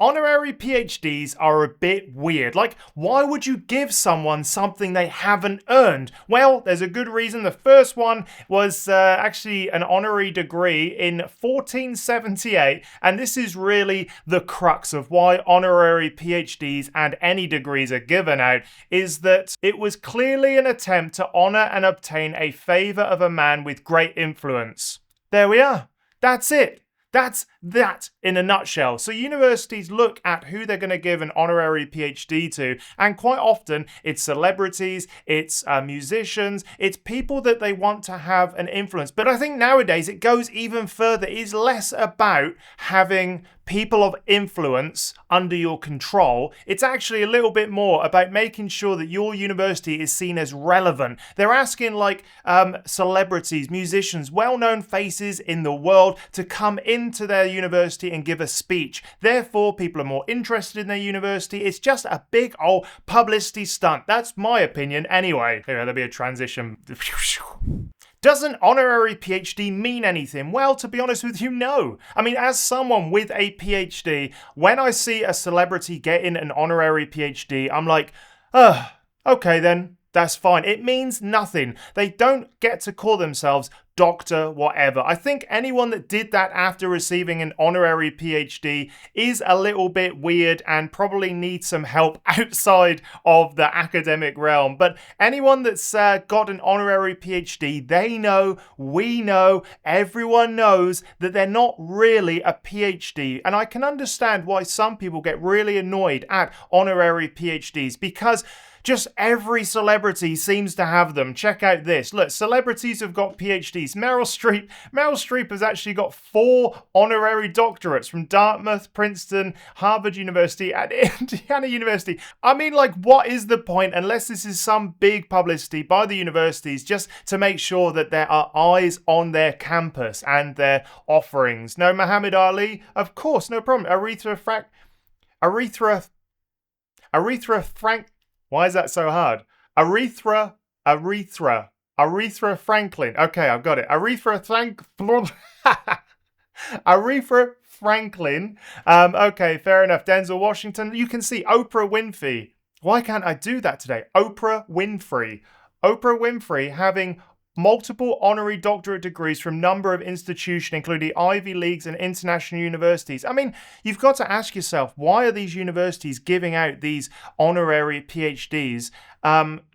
Honorary PhDs are a bit weird. Like, why would you give someone something they haven't earned? Well, there's a good reason. The first one was actually an honorary degree in 1478, and this is really the crux of why honorary PhDs and any degrees are given out, is that it was clearly an attempt to honor and obtain a favor of a man with great influence. There we are. That's it. That's that in a nutshell. So universities look at who they're going to give an honorary PhD to, and quite often it's celebrities, it's musicians, it's people that they want to have an influence. But I think nowadays it goes even further. It's less about having people of influence under your control. It's actually a little bit more about making sure that your university is seen as relevant. They're asking celebrities, musicians, well-known faces in the world to come into their university and give a speech. Therefore, people are more interested in their university. It's just a big old publicity stunt. That's my opinion anyway. Here, there'll be a transition. Doesn't honorary PhD mean anything? Well, to be honest with you, no. I mean, as someone with a PhD, when I see a celebrity getting an honorary PhD, I'm like, okay then, that's fine. It means nothing. They don't get to call themselves doctor whatever. I think anyone that did that after receiving an honorary PhD is a little bit weird and probably needs some help outside of the academic realm. But anyone that's got an honorary PhD, they know, we know, everyone knows that they're not really a PhD. And I can understand why some people get really annoyed at honorary PhDs, because just every celebrity seems to have them. Check out this. Look, celebrities have got PhDs. Meryl Streep has actually got 4 honorary doctorates from Dartmouth, Princeton, Harvard University, and Indiana University. I mean, like, what is the point, unless this is some big publicity by the universities just to make sure that there are eyes on their campus and their offerings? No, Muhammad Ali? Of course, no problem. Aretha Why is that so hard? Aretha Franklin. Okay, I've got it. Aretha Franklin. Okay, fair enough. Denzel Washington. You can see Oprah Winfrey. Why can't I do that today? Oprah Winfrey having multiple honorary doctorate degrees from a number of institutions, including Ivy Leagues and international universities. I mean, you've got to ask yourself, why are these universities giving out these honorary PhDs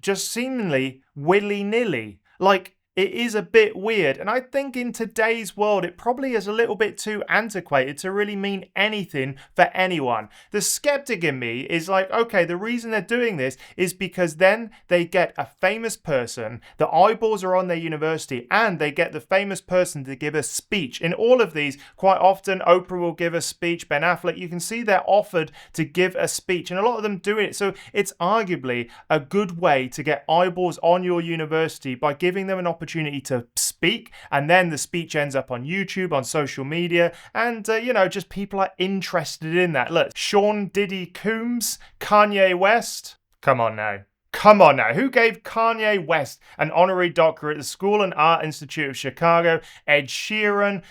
just seemingly willy-nilly? Like, it is a bit weird, and I think in today's world it probably is a little bit too antiquated to really mean anything for anyone. The skeptic in me is like, okay, the reason they're doing this is because then they get a famous person, the eyeballs are on their university, and they get the famous person to give a speech. In all of these, quite often Oprah will give a speech, Ben Affleck, you can see they're offered to give a speech, and a lot of them do it. So it's arguably a good way to get eyeballs on your university by giving them an opportunity to speak, and then the speech ends up on YouTube, on social media, and just people are interested in that. Look, Sean Diddy Coombs, Kanye West. Come on now. Who gave Kanye West an honorary doctorate at the School and Art Institute of Chicago? Ed Sheeran,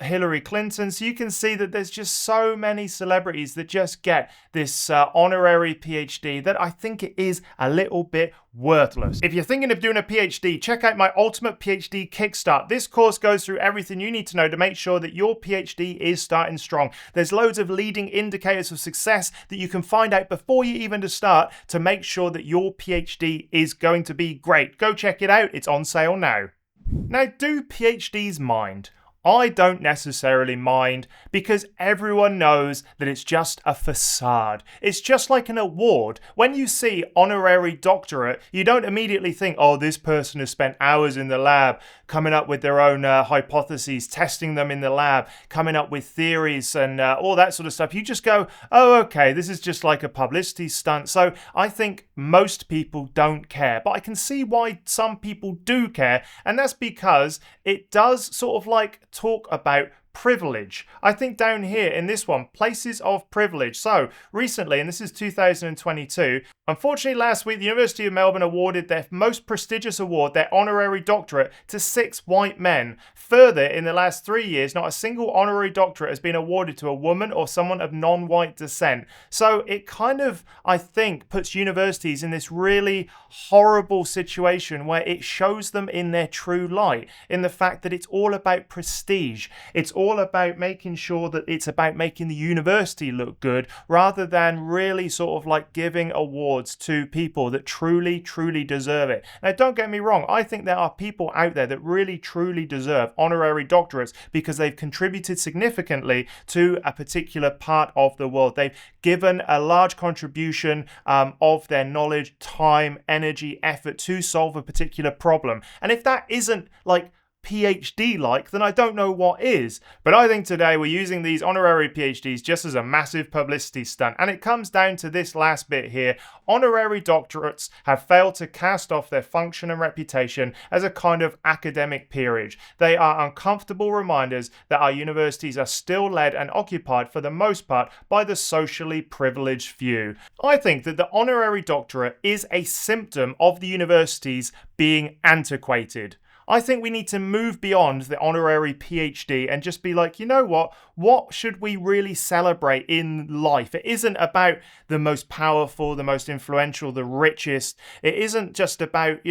Hillary Clinton. So you can see that there's just so many celebrities that just get this honorary PhD that I think it is a little bit worthless. If you're thinking of doing a PhD, check out my Ultimate PhD Kickstart. This course goes through everything you need to know to make sure that your PhD is starting strong. There's loads of leading indicators of success that you can find out before you even start to make sure that your PhD is going to be great. Go check it out. It's on sale now. Now, do PhDs mind? I don't necessarily mind, because everyone knows that it's just a facade. It's just like an award. When you see honorary doctorate, you don't immediately think, oh, this person has spent hours in the lab coming up with their own hypotheses, testing them in the lab, coming up with theories and all that sort of stuff. You just go, oh, okay, this is just like a publicity stunt. So I think most people don't care, but I can see why some people do care, and that's because it does sort of like talk about privilege. I think down here in this one, places of privilege. So recently, and this is 2022, Unfortunately, last week, the University of Melbourne awarded their most prestigious award, their honorary doctorate, to 6 white men. Further, in the last 3 years, not a single honorary doctorate has been awarded to a woman or someone of non-white descent. So it kind of, I think, puts universities in this really horrible situation where it shows them in their true light, in the fact that it's all about prestige. It's all about making sure that it's about making the university look good, rather than really sort of like giving awards to people that truly deserve it. Now, don't get me wrong, I think there are people out there that really truly deserve honorary doctorates because they've contributed significantly to a particular part of the world. They've given a large contribution of their knowledge, time, energy, effort to solve a particular problem. And if that isn't like PhD like, then I don't know what is. But I think today we're using these honorary PhDs just as a massive publicity stunt. And it comes down to this last bit here. Honorary doctorates have failed to cast off their function and reputation as a kind of academic peerage. They are uncomfortable reminders that our universities are still led and occupied for the most part by the socially privileged few. I think that the honorary doctorate is a symptom of the universities being antiquated. I think we need to move beyond the honorary PhD and just be like, you know what? What should we really celebrate in life? It isn't about the most powerful, the most influential, the richest. It isn't just about,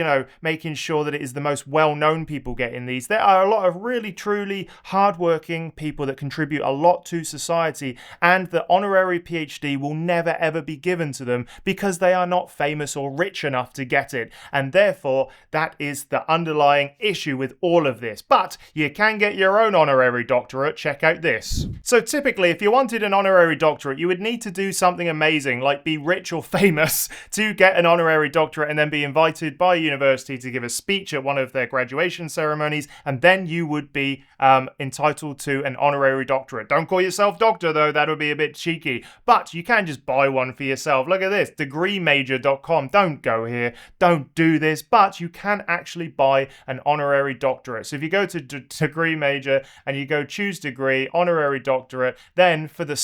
making sure that it is the most well-known people getting these. There are a lot of really, truly hardworking people that contribute a lot to society, and the honorary PhD will never ever be given to them because they are not famous or rich enough to get it. And therefore, that is the underlying issue with all of this. But you can get your own honorary doctorate. Check out this. So typically, if you wanted an honorary doctorate, you would need to do something amazing, like be rich or famous, to get an honorary doctorate and then be invited by a university to give a speech at one of their graduation ceremonies, and then you would be entitled to an honorary doctorate. Don't call yourself doctor, though. That would be a bit cheeky. But you can just buy one for yourself. Look at this, degreemajor.com. Don't go here. Don't do this. But you can actually buy an honorary doctorate. So if you go to Degree Major and you go choose degree, honorary doctorate, then for the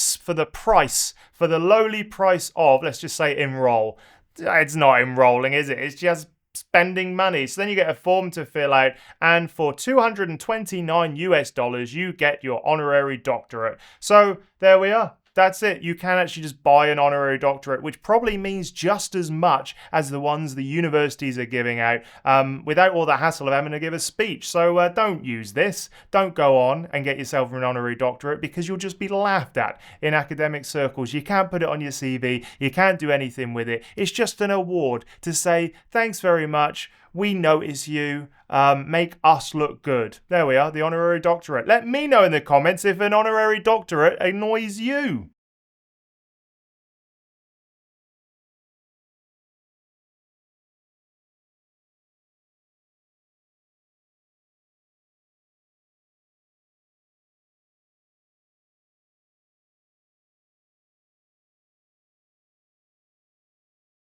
lowly price of, let's just say, enroll. It's not enrolling, is it? It's just spending money. So then you get a form to fill out, and for $229 you get your honorary doctorate. So there we are. That's it. You can actually just buy an honorary doctorate, which probably means just as much as the ones the universities are giving out, without all the hassle of having to give a speech. So don't use this. Don't go on and get yourself an honorary doctorate, because you'll just be laughed at in academic circles. You can't put it on your CV. You can't do anything with it. It's just an award to say, thanks very much. We notice you. Make us look good. There we are, the honorary doctorate. Let me know in the comments if an honorary doctorate annoys you.